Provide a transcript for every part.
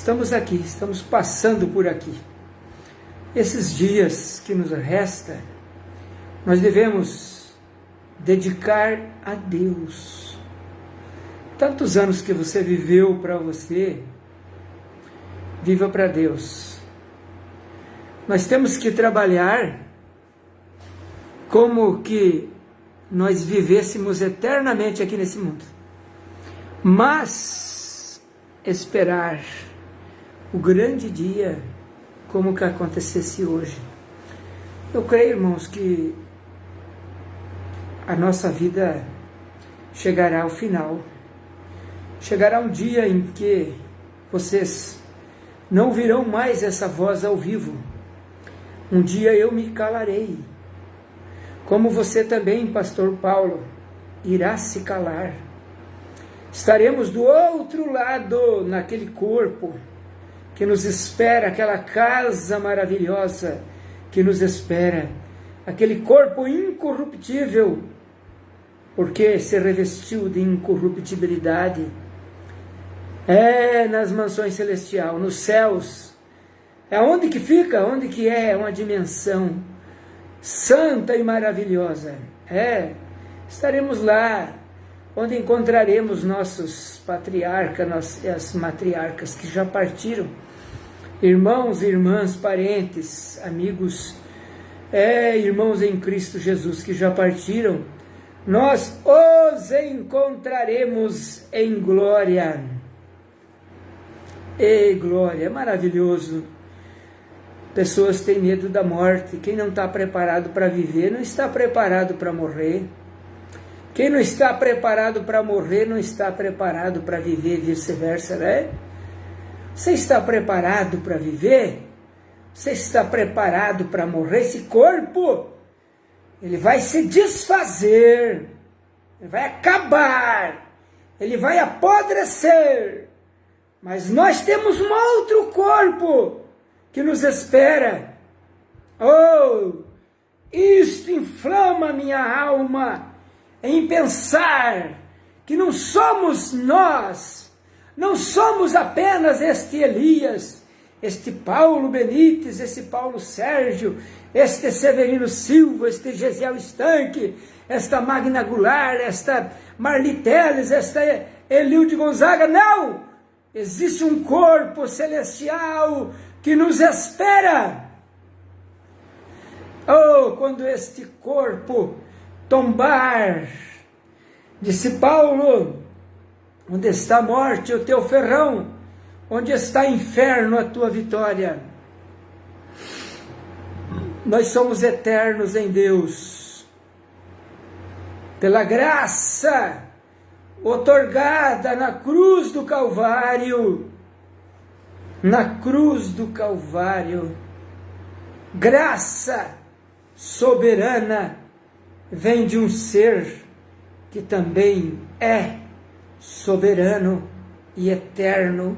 estamos aqui, estamos passando por aqui. Esses dias que nos resta, nós devemos dedicar a Deus. Tantos anos que você viveu para você, viva para Deus. Nós temos que trabalhar como que nós vivêssemos eternamente aqui nesse mundo. Mas esperar o grande dia como que acontecesse hoje. Eu creio, irmãos, que a nossa vida chegará ao final. Chegará um dia em que vocês não ouvirão mais essa voz ao vivo. Um dia eu me calarei. Como você também, pastor Paulo, irá se calar. Estaremos do outro lado, naquele corpo que nos espera, aquela casa maravilhosa que nos espera, aquele corpo incorruptível, porque se revestiu de incorruptibilidade. Nas mansões celestiais, nos céus. É onde que fica? Onde que é uma dimensão santa e maravilhosa. Estaremos lá, onde encontraremos nossos patriarcas, as matriarcas que já partiram, irmãos e irmãs, parentes, amigos, irmãos em Cristo Jesus que já partiram. Nós os encontraremos em glória. E glória, é maravilhoso. Pessoas têm medo da morte. Quem não está preparado para viver, não está preparado para morrer. Quem não está preparado para morrer, não está preparado para viver, vice-versa, né? Você está preparado para viver? Você está preparado para morrer? Esse corpo, ele vai se desfazer, ele vai acabar, ele vai apodrecer. Mas nós temos um outro corpo que nos espera. Isto inflama minha alma em pensar que não somos nós, não somos apenas este Elias, este Paulo Benites, este Paulo Sérgio, este Severino Silva, este Gesiel Estanque, esta Magna Goulart, esta Marli Teles, esta Elilde Gonzaga. Não! Existe um corpo celestial que nos espera. Quando este corpo tombar, disse Paulo, onde está a morte, o teu ferrão? Onde está inferno, a tua vitória? Nós somos eternos em Deus, pela graça otorgada na cruz do Calvário. Na cruz do Calvário, graça soberana vem de um ser que também é soberano e eterno.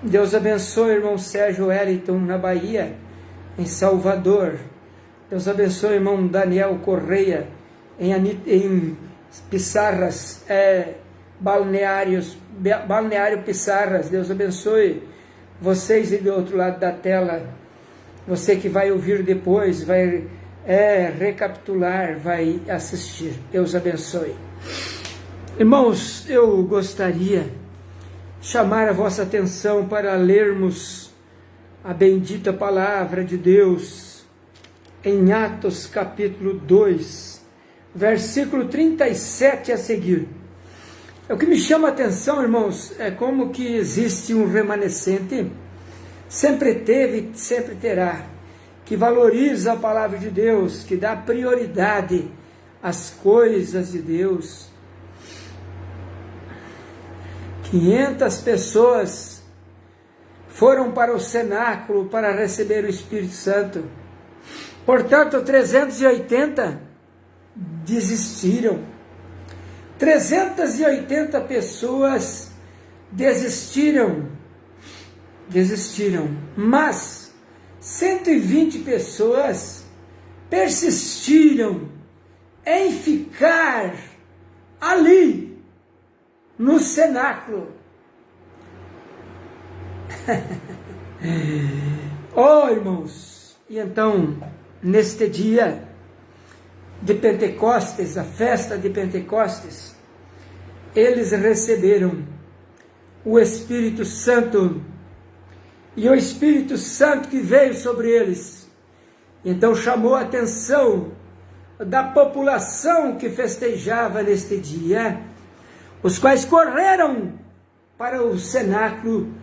Deus abençoe o irmão Sérgio Wellington na Bahia, em Salvador. Deus abençoe o irmão Daniel Correia em Pissarras, Balneário Pissarras. Deus abençoe vocês e do outro lado da tela. Você que vai ouvir depois, vai recapitular, vai assistir. Deus abençoe. Irmãos, eu gostaria de chamar a vossa atenção para lermos a bendita palavra de Deus em Atos capítulo 2, versículo 37 a seguir. O que me chama a atenção, irmãos, é como que existe um remanescente, sempre teve e sempre terá, que valoriza a palavra de Deus, que dá prioridade às coisas de Deus. 500 pessoas foram para o cenáculo para receber o Espírito Santo. Portanto, 380 desistiram. 380 pessoas desistiram, mas 120 pessoas persistiram em ficar ali no cenáculo. Oh, irmãos, e então, neste dia de Pentecostes, a festa de Pentecostes, eles receberam o Espírito Santo, e o Espírito Santo que veio sobre eles, então chamou a atenção da população que festejava neste dia, os quais correram para o cenáculo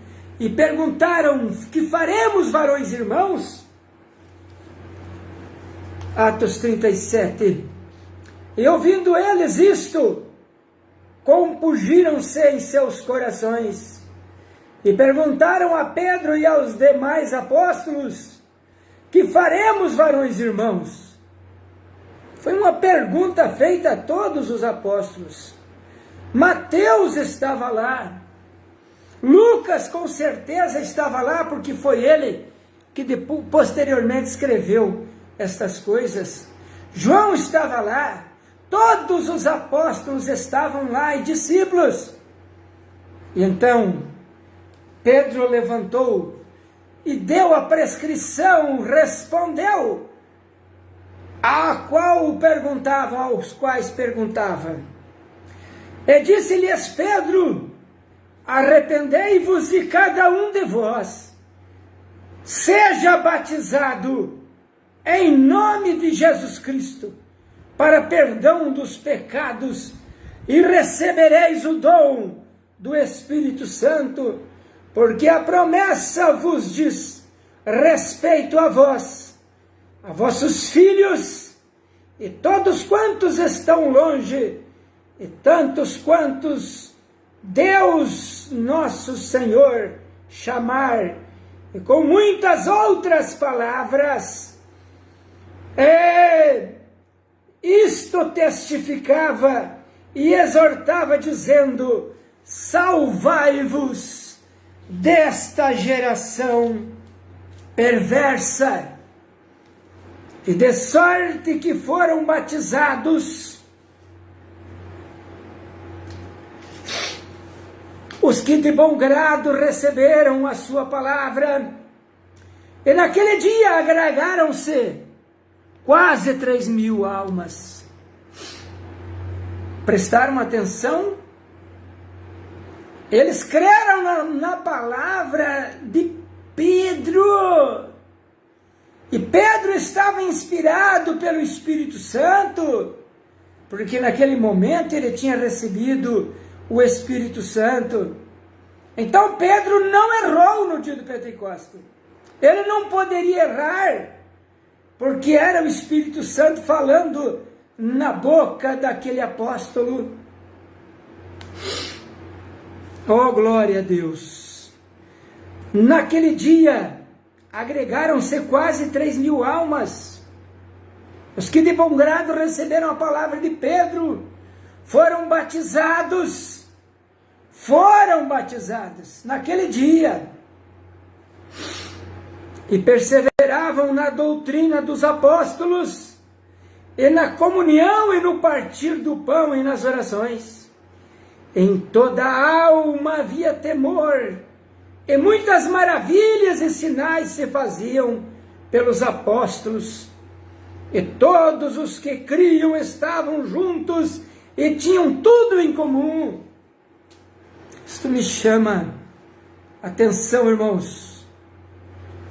e perguntaram: que faremos, varões e irmãos? Atos 37. E ouvindo eles isto, compungiram-se em seus corações e perguntaram a Pedro e aos demais apóstolos: que faremos, varões e irmãos? Foi uma pergunta feita a todos os apóstolos. Mateus estava lá, Lucas com certeza estava lá, porque foi ele que posteriormente escreveu estas coisas. João estava lá, todos os apóstolos estavam lá e discípulos. E então Pedro levantou e deu a prescrição, respondeu aos quais perguntavam. E disse-lhes Pedro: arrependei-vos e cada um de vós seja batizado em nome de Jesus Cristo para perdão dos pecados, e recebereis o dom do Espírito Santo, porque a promessa vos diz respeito a vós, a vossos filhos, e todos quantos estão longe, e tantos quantos Deus nosso Senhor chamar. E com muitas outras palavras, isto testificava e exortava, dizendo: salvai-vos desta geração perversa. E de sorte que foram batizados os que de bom grado receberam a sua palavra. E naquele dia agregaram-se quase 3.000 almas. Prestaram atenção? Eles creram na palavra de Pedro. E Pedro estava inspirado pelo Espírito Santo, porque naquele momento ele tinha recebido o Espírito Santo. Então Pedro não errou no dia do Pentecostes. Ele não poderia errar, porque era o Espírito Santo falando na boca daquele apóstolo. Oh, glória a Deus! Naquele dia agregaram-se quase 3.000 almas. Os que de bom grado receberam a palavra de Pedro foram batizados. Naquele dia. E perseveravam na doutrina dos apóstolos, e na comunhão, e no partir do pão, e nas orações. Em toda a alma havia temor, e muitas maravilhas e sinais se faziam pelos apóstolos. E todos os que criam estavam juntos e tinham tudo em comum. Isto me chama a atenção, irmãos.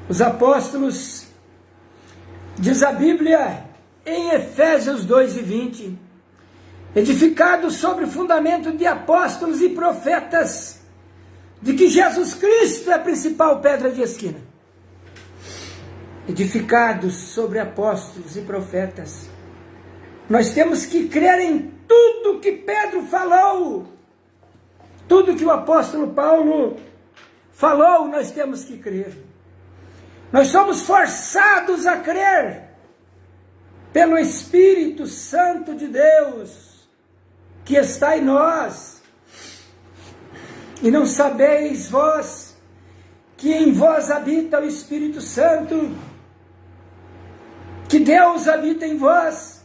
Os apóstolos, diz a Bíblia em Efésios 2:20, edificados sobre o fundamento de apóstolos e profetas, de que Jesus Cristo é a principal pedra de esquina. Edificados sobre apóstolos e profetas. Nós temos que crer em tudo que Pedro falou. Tudo que o apóstolo Paulo falou, nós temos que crer. Nós somos forçados a crer pelo Espírito Santo de Deus que está em nós. E não sabeis vós que em vós habita o Espírito Santo, que Deus habita em vós?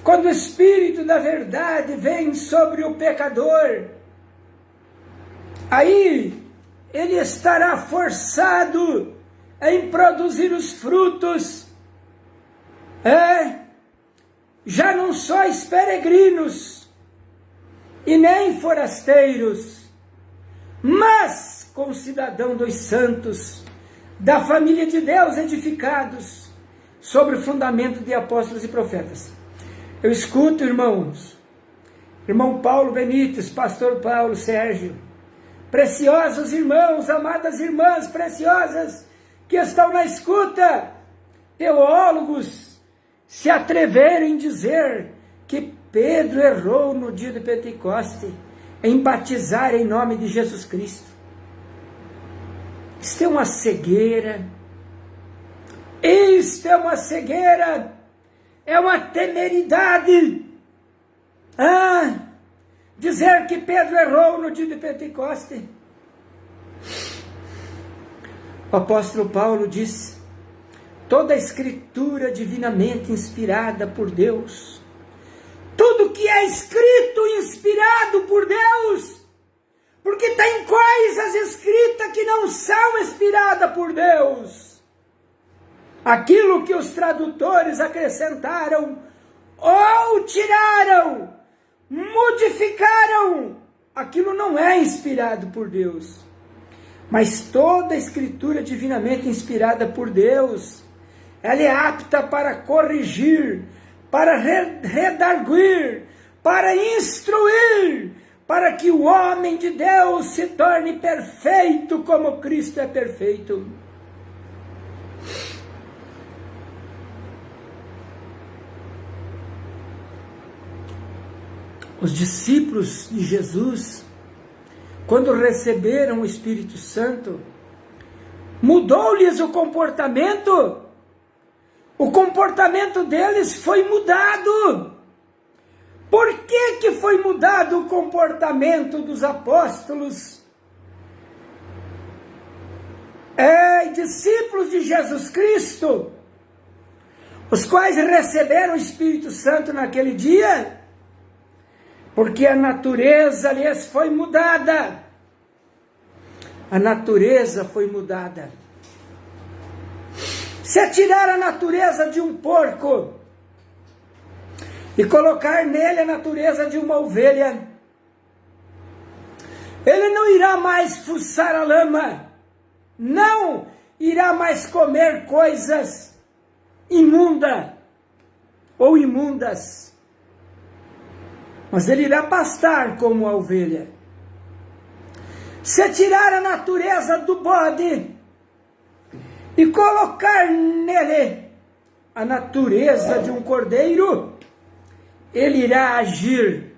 Quando o Espírito da verdade vem sobre o pecador, aí ele estará forçado em produzir os frutos. Já não sois peregrinos e nem forasteiros, mas concidadão dos santos, da família de Deus, edificados sobre o fundamento de apóstolos e profetas. Eu escuto, irmãos, irmão Paulo Benites, pastor Paulo Sérgio, preciosos irmãos, amadas irmãs preciosas que estão na escuta, teólogos se atreverem a dizer que Pedro errou no dia de Pentecoste em batizar em nome de Jesus Cristo. Isto é uma cegueira, isto é uma cegueira, é uma temeridade. Dizer que Pedro errou no dia de Pentecoste. O apóstolo Paulo disse: toda a escritura divinamente inspirada por Deus, tudo que é escrito inspirado por Deus, porque tem coisas escritas que não são inspiradas por Deus. Aquilo que os tradutores acrescentaram ou tiraram, modificaram, aquilo não é inspirado por Deus. Mas toda a escritura divinamente inspirada por Deus, ela é apta para corrigir, para redarguir, para instruir, para que o homem de Deus se torne perfeito como Cristo é perfeito. Os discípulos de Jesus, quando receberam o Espírito Santo, mudou-lhes o comportamento deles foi mudado. Por que foi mudado o comportamento dos apóstolos? Discípulos de Jesus Cristo, os quais receberam o Espírito Santo naquele dia, porque a natureza lhes foi mudada. A natureza foi mudada. Se tirar a natureza de um porco e colocar nele a natureza de uma ovelha, ele não irá mais fuçar a lama, não irá mais comer coisas imundas ou imundas, mas ele irá pastar como a ovelha. Se tirar a natureza do bode e colocar nele a natureza de um cordeiro, ele irá agir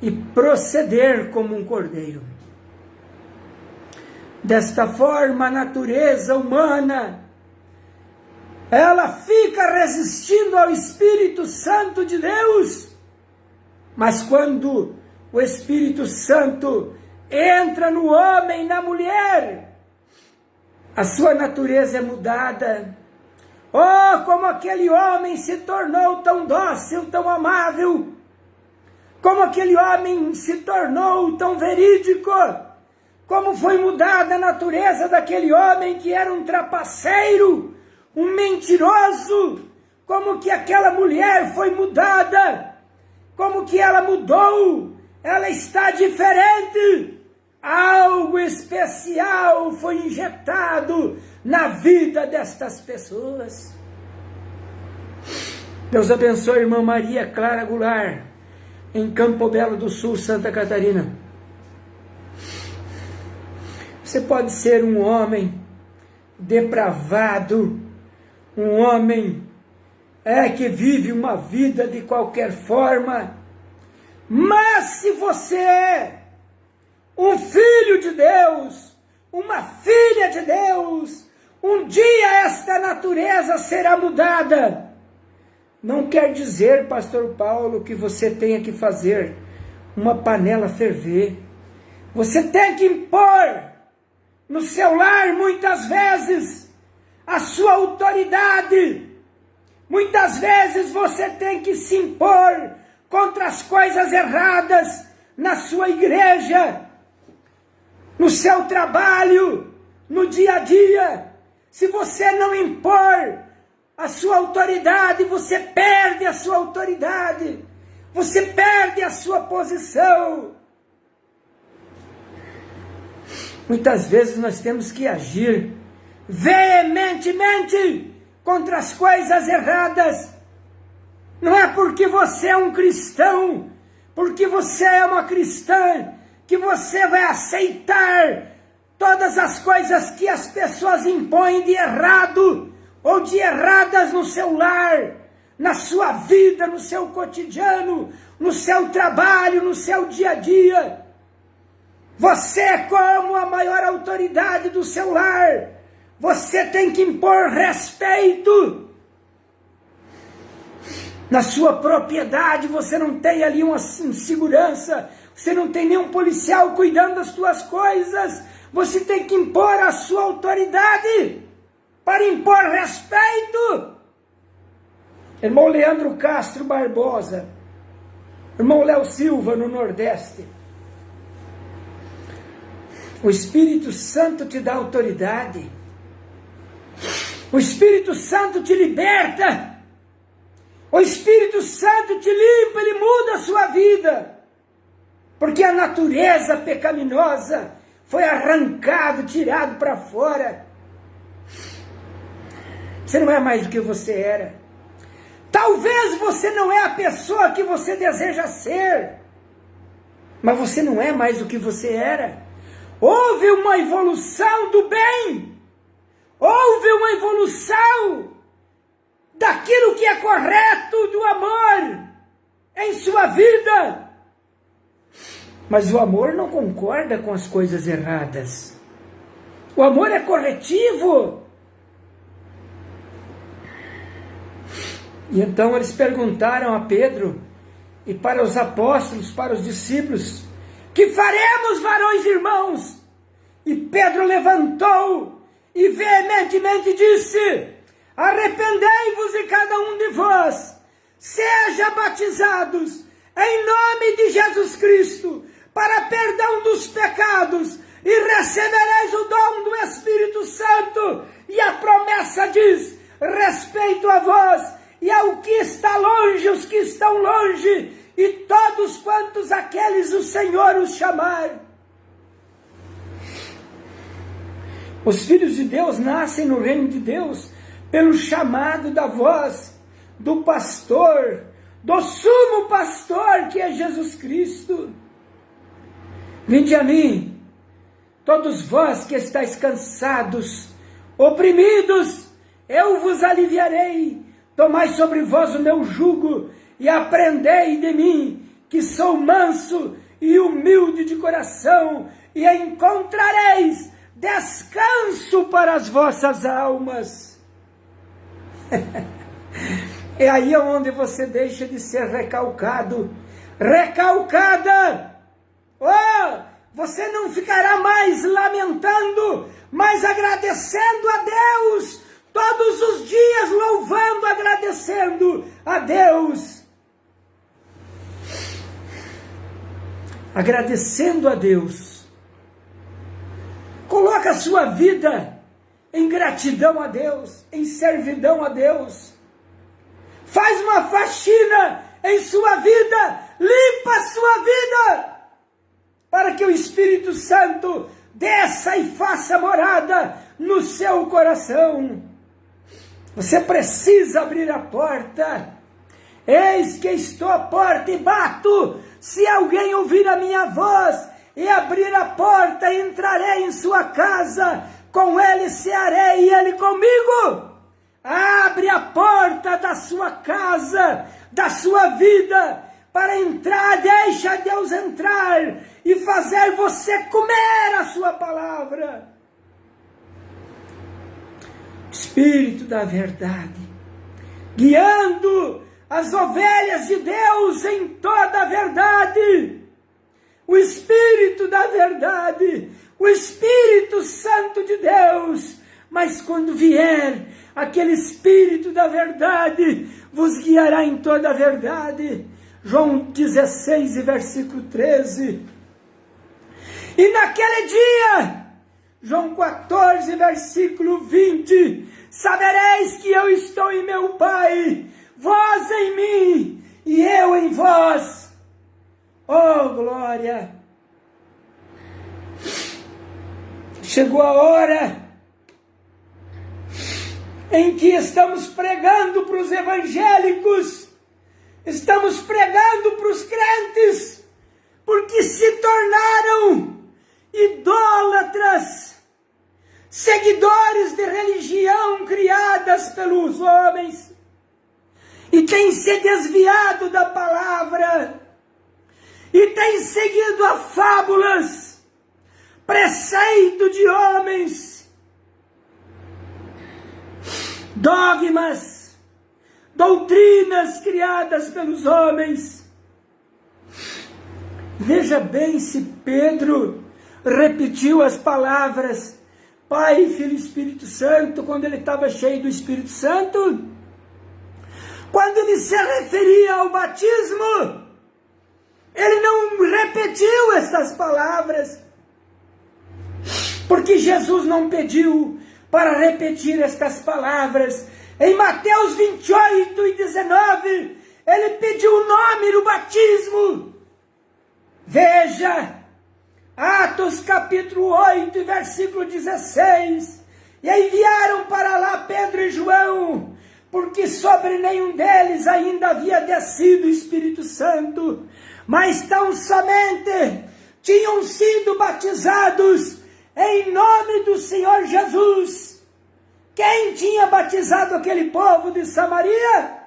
e proceder como um cordeiro. Desta forma, a natureza humana, ela fica resistindo ao Espírito Santo de Deus, mas quando o Espírito Santo entra no homem, na mulher, a sua natureza é mudada. Oh, como aquele homem se tornou tão dócil, tão amável, como aquele homem se tornou tão verídico, como foi mudada a natureza daquele homem que era um trapaceiro, um mentiroso, como que aquela mulher foi mudada, como que ela mudou, ela está diferente. Algo especial foi injetado na vida destas pessoas. Deus abençoe a irmã Maria Clara Goulart, em Campo Belo do Sul, Santa Catarina. Você pode ser um homem depravado, um homem que vive uma vida de qualquer forma, mas se você é um filho de Deus, uma filha de Deus, um dia esta natureza será mudada. Não quer dizer, pastor Paulo, que você tenha que fazer uma panela ferver. Você tem que impor no seu lar, muitas vezes, a sua autoridade. Muitas vezes você tem que se impor contra as coisas erradas na sua igreja. no seu trabalho, no dia a dia. Se você não impor a sua autoridade, você perde a sua autoridade, você perde a sua posição. Muitas vezes nós temos que agir veementemente contra as coisas erradas. Não é porque você é um cristão, porque você é uma cristã, que você vai aceitar todas as coisas que as pessoas impõem de errado ou de erradas no seu lar, na sua vida, no seu cotidiano, no seu trabalho, no seu dia a dia. Você, como a maior autoridade do seu lar, você tem que impor respeito. Na sua propriedade, você não tem ali uma segurança, você não tem nenhum policial cuidando das suas coisas. Você tem que impor a sua autoridade para impor respeito. Irmão Leandro Castro Barbosa, irmão Léo Silva, no Nordeste. O Espírito Santo te dá autoridade. O Espírito Santo te liberta. O Espírito Santo te limpa, ele muda a sua vida. Porque a natureza pecaminosa foi arrancado, tirado para fora. Você não é mais do que você era. Talvez você não é a pessoa que você deseja ser, mas você não é mais do que você era. Houve uma evolução do bem. Houve uma evolução daquilo que é correto, do amor em sua vida. Mas o amor não concorda com as coisas erradas. O amor é corretivo. E então eles perguntaram a Pedro e para os apóstolos, para os discípulos: que faremos, varões irmãos? E Pedro levantou e veementemente disse: arrependei-vos e cada um de vós seja batizados em nome de Jesus Cristo para perdão dos pecados e recebereis o dom do Espírito Santo. E a promessa diz respeito a vós e ao que está longe, os que estão longe, e todos quantos aqueles o Senhor os chamar. Os filhos de Deus nascem no reino de Deus pelo chamado da voz do pastor, do sumo pastor que é Jesus Cristo. Vinde a mim, todos vós que estáis cansados, oprimidos, eu vos aliviarei. Tomai sobre vós o meu jugo e aprendei de mim, que sou manso e humilde de coração, e encontrareis descanso para as vossas almas. É aí onde você deixa de ser recalcado, recalcada. Oh, você não ficará mais lamentando, mas agradecendo a Deus, todos os dias louvando, agradecendo a Deus. Agradecendo a Deus. Coloca a sua vida em gratidão a Deus, em servidão a Deus. Faz uma faxina em sua vida, limpa a sua vida, para que o Espírito Santo desça e faça morada no seu coração. Você precisa abrir a porta. Eis que estou à porta e bato. Se alguém ouvir a minha voz e abrir a porta, entrarei em sua casa, com ele cearei e ele comigo. Abre a porta da sua casa, da sua vida, para entrar. Deixa Deus entrar e fazer você comer a sua palavra. Espírito da verdade, guiando as ovelhas de Deus em toda a verdade. O Espírito da verdade, o Espírito Santo de Deus. Mas quando vier aquele Espírito da verdade, vos guiará em toda a verdade. João 16, versículo 13. E naquele dia, João 14, versículo 20, sabereis que eu estou em meu Pai, vós em mim, e eu em vós. Oh, glória! Chegou a hora em que estamos pregando para os evangélicos, estamos pregando para os crentes, porque se tornaram idólatras, seguidores de religião criadas pelos homens, e têm se desviado da palavra, e têm seguido a fábulas, preceito de homens, dogmas, doutrinas criadas pelos homens. Veja bem se Pedro repetiu as palavras Pai, Filho e Espírito Santo quando ele estava cheio do Espírito Santo. Quando ele se referia ao batismo, ele não repetiu estas palavras, porque Jesus não pediu para repetir estas palavras. Em Mateus 28 e 19, ele pediu o nome do batismo. Veja, Atos capítulo 8, versículo 16. E enviaram para lá Pedro e João, porque sobre nenhum deles ainda havia descido o Espírito Santo, mas tão somente tinham sido batizados em nome do Senhor Jesus. Quem tinha batizado aquele povo de Samaria?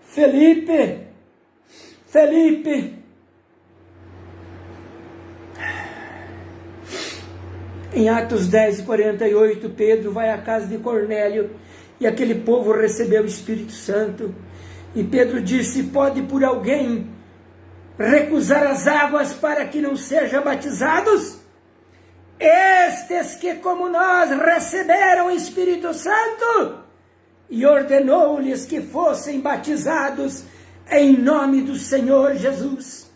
Felipe. Em Atos 10, 48, Pedro vai à casa de Cornélio e aquele povo recebeu o Espírito Santo. E Pedro disse: pode por alguém recusar as águas para que não sejam batizados? Estes que como nós receberam o Espírito Santo, e ordenou-lhes que fossem batizados em nome do Senhor Jesus.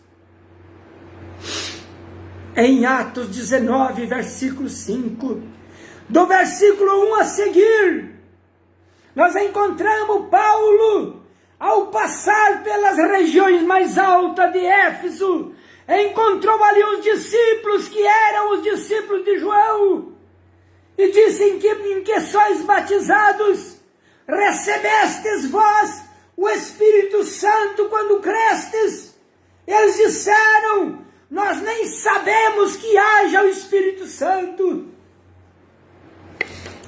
Em Atos 19, versículo 5, do versículo 1 a seguir, nós encontramos Paulo, ao passar pelas regiões mais altas de Éfeso, encontrou ali os discípulos que eram os discípulos de João, e disse: em que sois batizados? Recebestes vós o Espírito Santo quando crestes? Eles disseram: nós nem sabemos que haja o Espírito Santo.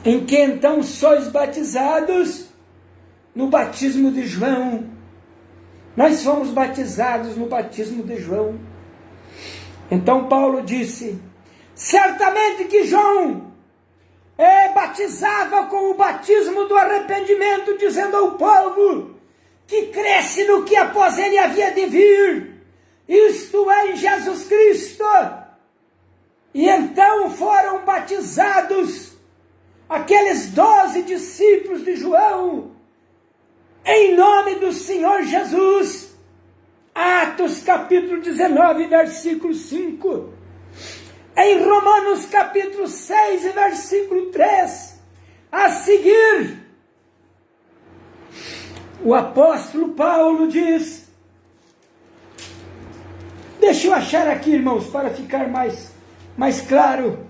Em que então sois batizados? No batismo de João. Nós fomos batizados no batismo de João. Então Paulo disse: certamente que João batizava com o batismo do arrependimento, dizendo ao povo que cresce no que após ele havia de vir, isto é, em Jesus Cristo. E então foram batizados aqueles 12 discípulos de João, em nome do Senhor Jesus. Atos capítulo 19, versículo 5. Em Romanos capítulo 6, versículo 3, a seguir, o apóstolo Paulo diz, deixa eu achar aqui, irmãos, para ficar mais claro.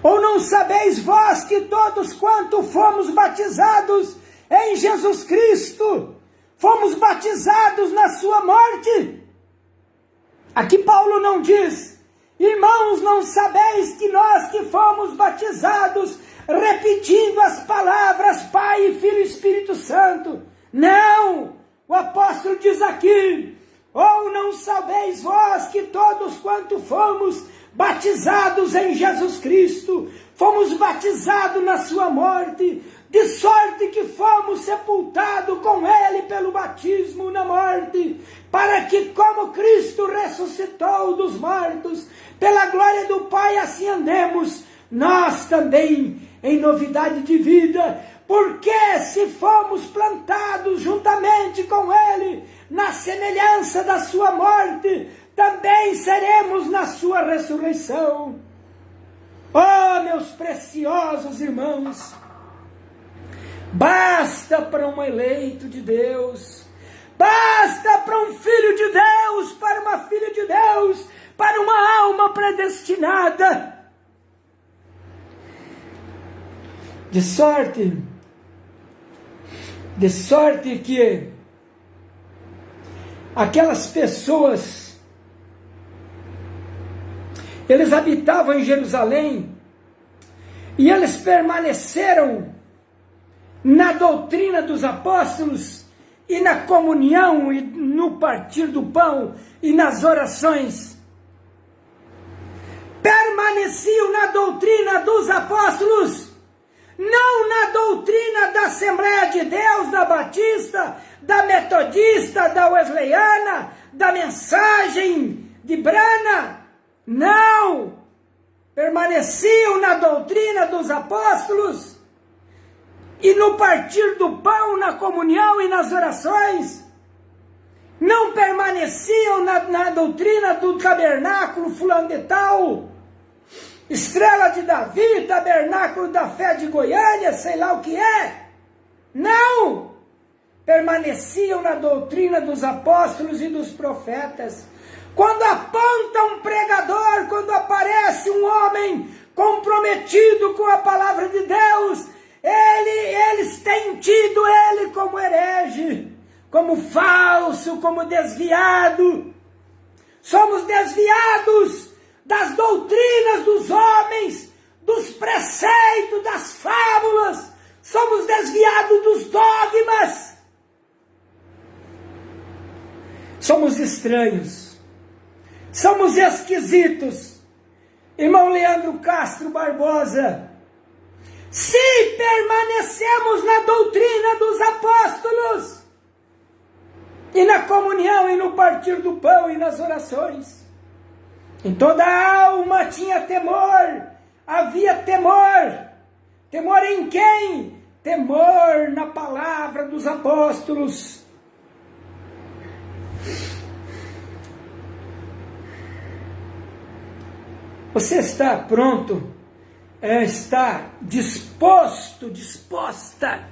Ou não sabeis vós que todos quanto fomos batizados em Jesus Cristo, fomos batizados na sua morte? Aqui Paulo não diz: irmãos, não sabeis que nós que fomos batizados, repetindo as palavras Pai, Filho e Espírito Santo. Não! O apóstolo diz aqui: ou não sabeis vós que todos quanto fomos batizados em Jesus Cristo, fomos batizados na sua morte, de sorte que fomos sepultados com ele pelo batismo na morte, para que como Cristo ressuscitou dos mortos, pela glória do Pai assim andemos, nós também em novidade de vida, porque se fomos plantados juntamente com ele, na semelhança da sua morte, também venceremos na sua ressurreição. Oh, meus preciosos irmãos, basta para um eleito de Deus, basta para um filho de Deus, para uma filha de Deus, para uma alma predestinada. De sorte que aquelas pessoas, eles habitavam em Jerusalém e eles permaneceram na doutrina dos apóstolos e na comunhão e no partir do pão e nas orações. Permaneciam na doutrina dos apóstolos, não na doutrina da Assembleia de Deus, da Batista, da Metodista, da Wesleyana, da Mensagem de Brana. Não! Permaneciam na doutrina dos apóstolos e no partir do pão, na comunhão e nas orações. Não permaneciam na doutrina do tabernáculo fulano de tal, Estrela de Davi, Tabernáculo da Fé de Goiânia, sei lá o que é. Não! Permaneciam na doutrina dos apóstolos e dos profetas. Quando aponta um pregador, quando aparece um homem comprometido com a palavra de Deus, eles têm tido ele como herege, como falso, como desviado. Somos desviados das doutrinas dos homens, dos preceitos, das fábulas. Somos desviados dos dogmas. Somos estranhos. Somos esquisitos. Irmão Leandro Castro Barbosa, se permanecemos na doutrina dos apóstolos, e na comunhão, e no partir do pão, e nas orações, em toda a alma tinha temor, havia temor. Temor em quem? Temor na palavra dos apóstolos. Você está pronto? Está disposto, disposta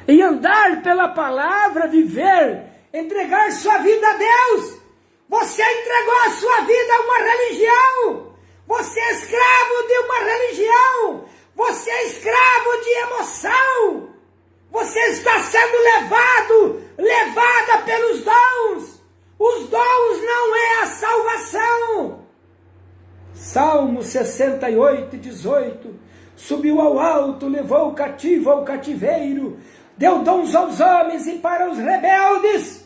em andar pela palavra, viver, entregar sua vida a Deus? Você entregou a sua vida a uma religião. Você é escravo de uma religião. Você é escravo de emoção. Você está sendo levada pelos dons. Os dons não é a salvação. Salmo 68, 18. Subiu ao alto, levou o cativo ao cativeiro, deu dons aos homens e para os rebeldes.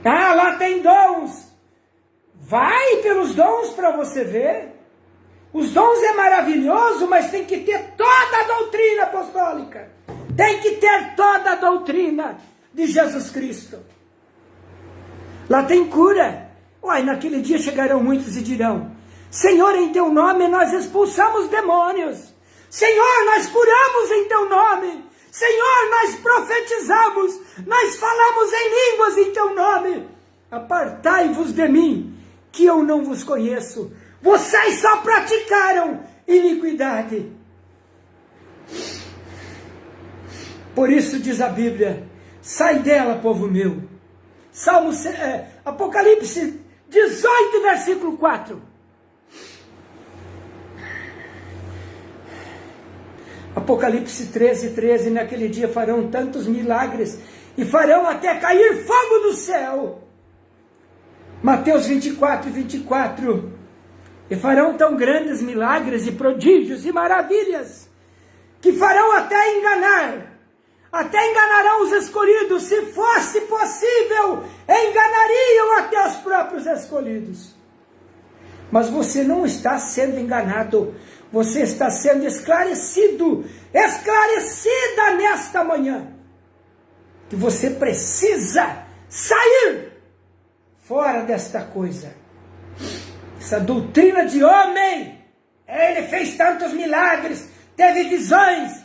Ah, lá tem dons. Vai pelos dons para você ver. Os dons é maravilhoso, mas tem que ter toda a doutrina apostólica. Tem que ter toda a doutrina de Jesus Cristo. Lá tem cura. Uai, naquele dia chegarão muitos e dirão: Senhor, em teu nome nós expulsamos demônios. Senhor, nós curamos em teu nome. Senhor, nós profetizamos, nós falamos em línguas em teu nome. Apartai-vos de mim, que eu não vos conheço. Vocês só praticaram iniquidade. Por isso diz a Bíblia: sai dela, povo meu. Apocalipse 18, versículo 4. Apocalipse 13, 13, naquele dia farão tantos milagres e farão até cair fogo do céu. Mateus 24, 24. E farão tão grandes milagres e prodígios e maravilhas, que farão até enganarão os escolhidos. Se fosse possível, enganariam até os próprios escolhidos. Mas você não está sendo enganado, você está sendo esclarecido, esclarecida nesta manhã, que você precisa sair fora desta coisa. Essa doutrina de homem, ele fez tantos milagres, teve visões.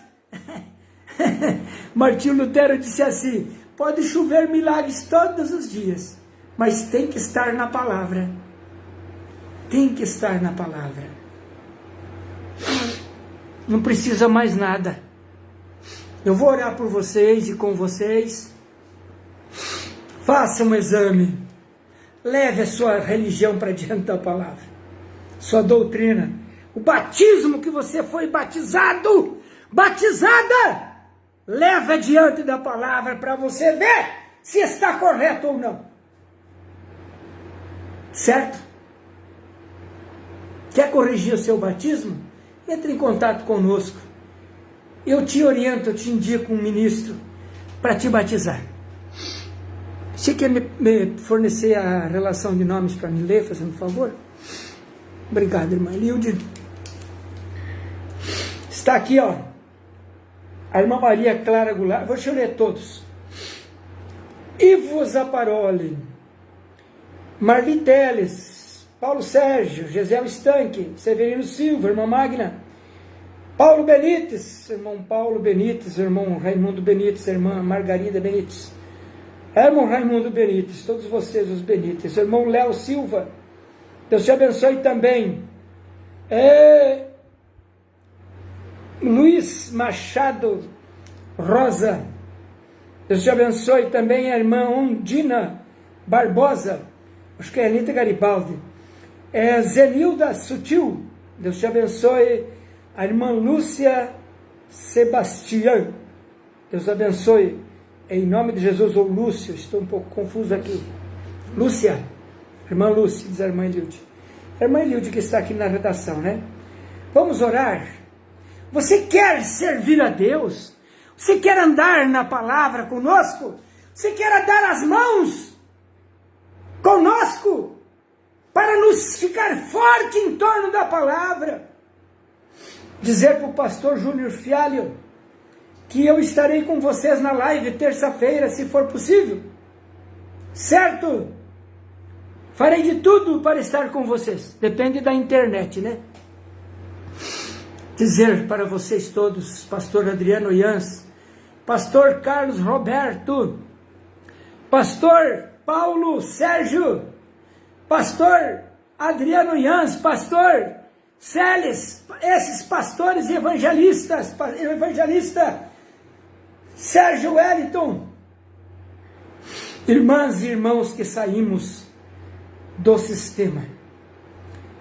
Martinho Lutero disse assim: pode chover milagres todos os dias, mas tem que estar na palavra. Tem que estar na palavra. Não precisa mais nada. Eu vou orar por vocês e com vocês. Faça um exame. Leve a sua religião para diante da palavra. Sua doutrina. O batismo que você foi batizada, leva diante da palavra para você ver se está correto ou não. Certo? Quer corrigir o seu batismo? Entre em contato conosco. Eu te oriento, eu te indico um ministro para te batizar. Você quer me fornecer a relação de nomes para me ler, fazendo um favor? Obrigado, irmã Lilde. Está aqui, ó. A irmã Maria Clara Goulart. Deixa eu ler todos. Ivo Zaparoli, Marli Teles, Paulo Sérgio, Gisele Stanque, Severino Silva, irmã Magna, Paulo Benites, irmão Paulo Benites, irmão Raimundo Benites, irmã Margarida Benites, irmão Raimundo Benites, todos vocês os Benites, irmão Léo Silva, Deus te abençoe também. Luiz Machado Rosa, Deus te abençoe também. A irmã Ondina Barbosa, acho que é Anitta Garibaldi. Zenilda Sutil, Deus te abençoe. A irmã Lúcia Sebastião, Deus abençoe. Em nome de Jesus, ou Lúcia, estou um pouco confuso aqui. Lúcia, irmã Lúcia, diz a irmã Ilde. A irmã Ilde que está aqui na redação, né? Vamos orar. Você quer servir a Deus? Você quer andar na palavra conosco? Você quer dar as mãos conosco para nos ficar forte em torno da palavra? Dizer para o pastor Júnior Fialho que eu estarei com vocês na live terça-feira, se for possível. Certo? Farei de tudo para estar com vocês. Depende da internet, né? Dizer para vocês todos, pastor Adriano Ians, pastor Carlos Roberto, pastor Paulo Sérgio, pastor Adriano Ians, pastor Celes, esses pastores evangelista Sérgio Wellington, irmãs e irmãos que saímos do sistema,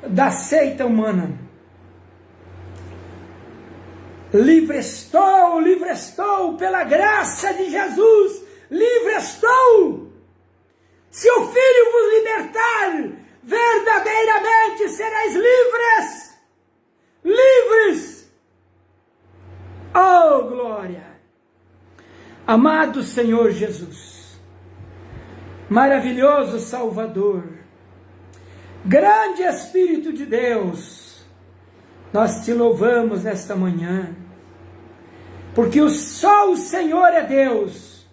da seita humana. Livre estou, pela graça de Jesus, livre estou. Se o Filho vos libertar, verdadeiramente sereis livres. Oh, glória! Amado Senhor Jesus, maravilhoso Salvador, grande Espírito de Deus, nós te louvamos nesta manhã, porque só o Senhor é Deus.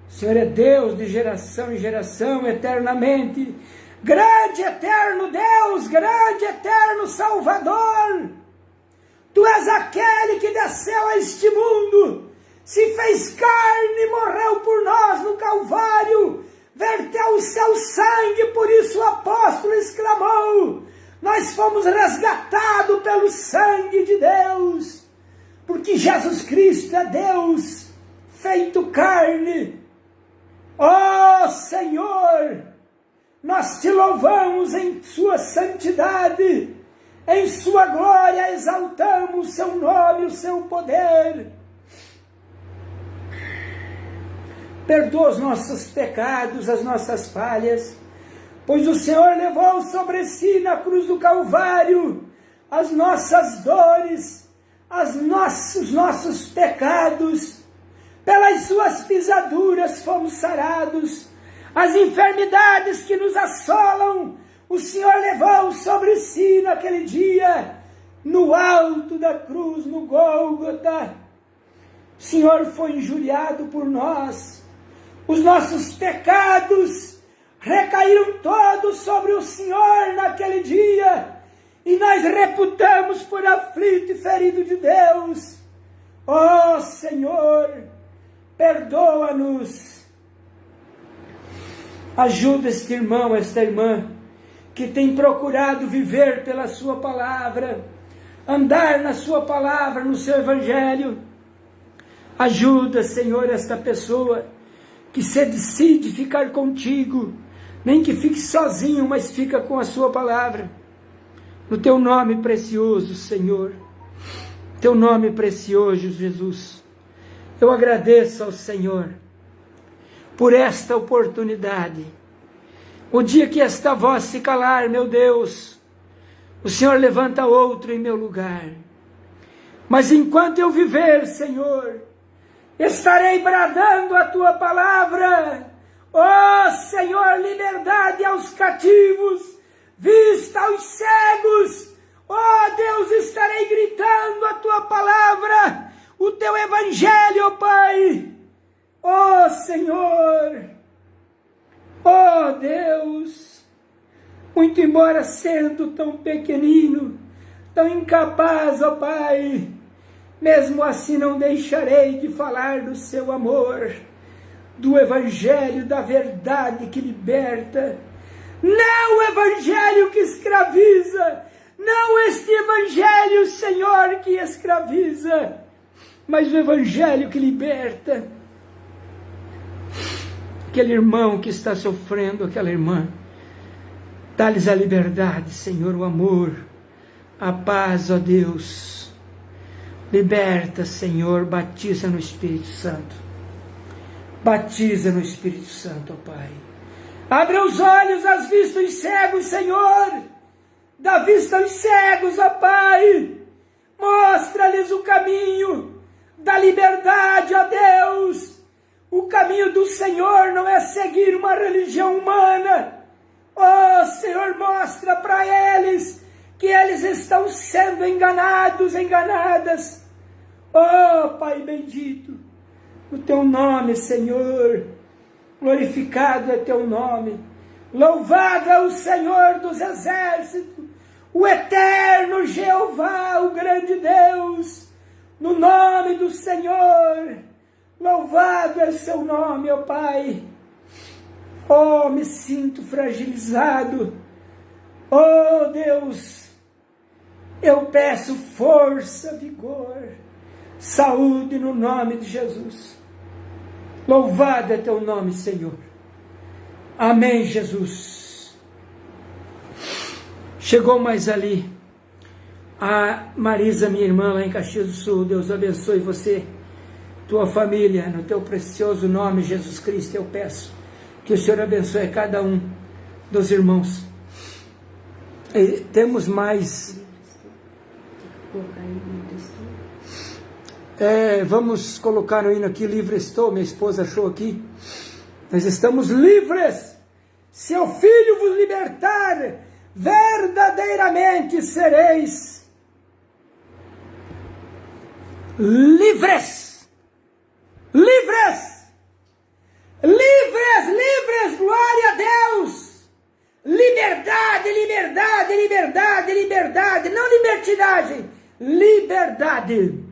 O Senhor é Deus de geração em geração, eternamente. Grande eterno Deus, grande eterno Salvador. Tu és aquele que desceu a este mundo, se fez carne, morreu por nós no Calvário, verteu o seu sangue, por isso o apóstolo exclamou: nós fomos resgatados pelo sangue de Deus, porque Jesus Cristo é Deus feito carne. Ó Senhor, nós te louvamos em sua santidade, em sua glória exaltamos o seu nome, o seu poder. Perdoa os nossos pecados, as nossas falhas, pois o Senhor levou sobre si na cruz do Calvário as nossas dores, os nossos pecados. Pelas suas pisaduras fomos sarados. As enfermidades que nos assolam, o Senhor levou sobre si naquele dia, no alto da cruz, no Gólgota. O Senhor foi injuriado por nós. Os nossos pecados recaíram todos sobre o Senhor naquele dia, e nós reputamos por aflito e ferido de Deus. Ó Senhor, perdoa-nos. Ajuda este irmão, esta irmã, que tem procurado viver pela sua palavra, andar na sua palavra, no seu evangelho. Ajuda, Senhor, esta pessoa que se decide ficar contigo, nem que fique sozinho, mas fica com a sua palavra. No teu nome precioso, Senhor, teu nome precioso, Jesus, eu agradeço ao Senhor por esta oportunidade. O dia que esta voz se calar, meu Deus, o Senhor levanta outro em meu lugar. Mas enquanto eu viver, Senhor, estarei bradando a tua palavra. Ó Senhor, liberdade aos cativos, vista aos cegos. Ó Deus, estarei gritando a tua palavra, o teu evangelho, ó Pai. Ó Senhor, ó Deus, muito embora sendo tão pequenino, tão incapaz, ó Pai, mesmo assim não deixarei de falar do seu amor, do evangelho, da verdade que liberta, não o evangelho que escraviza, não este evangelho, Senhor, que escraviza, mas o evangelho que liberta. Aquele irmão que está sofrendo, aquela irmã, dá-lhes a liberdade, Senhor, o amor, a paz, ó Deus. Liberta, Senhor, batiza no Espírito Santo. Batiza no Espírito Santo, ó Pai. Abre os olhos às vistas dos cegos, Senhor. Dá vista aos cegos, ó Pai. Mostra-lhes o caminho da liberdade, ó Deus. O caminho do Senhor não é seguir uma religião humana. Oh, Senhor, mostra para eles que eles estão sendo enganados, enganadas. Oh, Pai bendito, o teu nome, Senhor, glorificado é teu nome. Louvado é o Senhor dos exércitos, o eterno Jeová, o grande Deus, no nome do Senhor. Louvado é o seu nome, ó Pai. Oh, me sinto fragilizado. Oh, Deus, eu peço força, vigor, saúde no nome de Jesus. Louvado é teu nome, Senhor. Amém, Jesus. Chegou mais ali a Marisa, minha irmã, lá em Caxias do Sul. Deus abençoe você, tua família, no teu precioso nome, Jesus Cristo, eu peço que o Senhor abençoe cada um dos irmãos. E temos mais. Vamos colocar o hino aqui, livre estou, minha esposa achou aqui. Nós estamos livres. Se o Filho vos libertar, verdadeiramente sereis livres. Livres! Livres, livres, glória a Deus! Liberdade, liberdade, liberdade, liberdade, não libertinagem, liberdade!